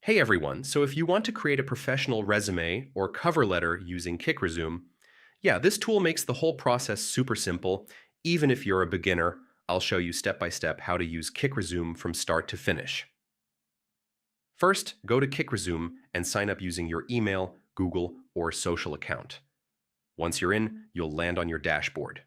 Hey everyone, so if you want to create a professional resume or cover letter using Kickresume, this tool makes the whole process super simple. Even if you're a beginner, I'll show you step by step how to use Kickresume from start to finish. First, go to Kickresume and sign up using your email, Google, or social account. Once you're in, you'll land on your dashboard.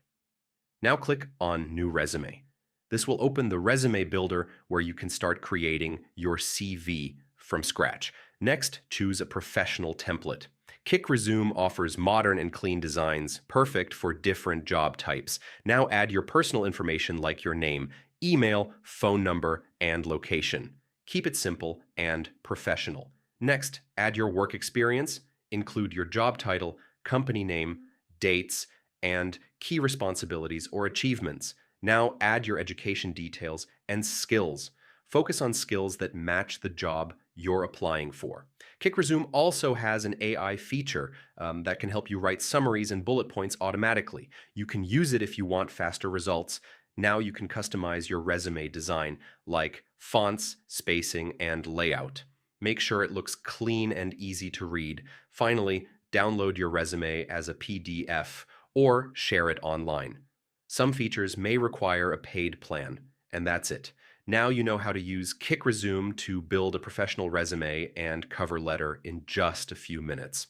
Now click on New Resume. This will open the resume builder where you can start creating your CV from scratch. Next, choose a professional template. Kickresume offers modern and clean designs, perfect for different job types. Now add your personal information like your name, email, phone number, and location. Keep it simple and professional. Next, add your work experience, include your job title, company name, dates, and key responsibilities or achievements. Now add your education details and skills. Focus on skills that match the job you're applying for. Kickresume also has an AI feature that can help you write summaries and bullet points automatically. You can use it if you want faster results. Now you can customize your resume design, like fonts, spacing, and layout. Make sure it looks clean and easy to read. Finally, download your resume as a PDF or share it online. Some features may require a paid plan, and that's it. Now you know how to use Kickresume to build a professional resume and cover letter in just a few minutes.